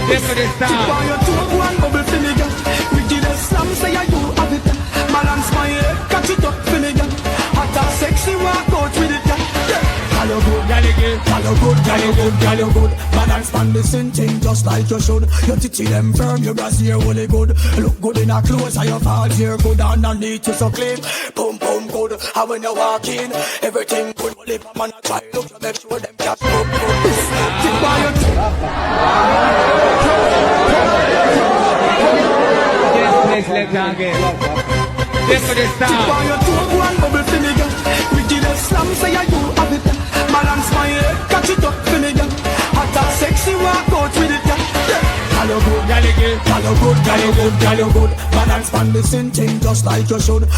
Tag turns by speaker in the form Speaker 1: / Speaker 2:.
Speaker 1: This for the style.
Speaker 2: Tip on your toe, go and bubble for me, girl. Wickedest slam, say I do have it. Balance my head, catch it up for me, girl. Hot and sexy, walk out with it, girl. Girl, you good, girl, you good, girl, you good, girl, you good, girl, you good. Balance pan the same thing just like you should. Your titty them firm, your brassiere really good. Look good in a clothes, and your fall here good underneath you so clean. Boom, boom, good. And when you walk in, everything good. Only a man a try look to make sure them cash good, good. Tip on your
Speaker 1: Next leg again. This for the style.
Speaker 2: tip on your toe, go and bubble for me, girl. Wickedest slam, say I do have it. Balance my head, catch it up for me, girl. Hot and sexy, walk out with it, girl. Girl, you good, girl, you good, girl, you good, girl, you good, girl, you good. Balance pan the same thing just like you should.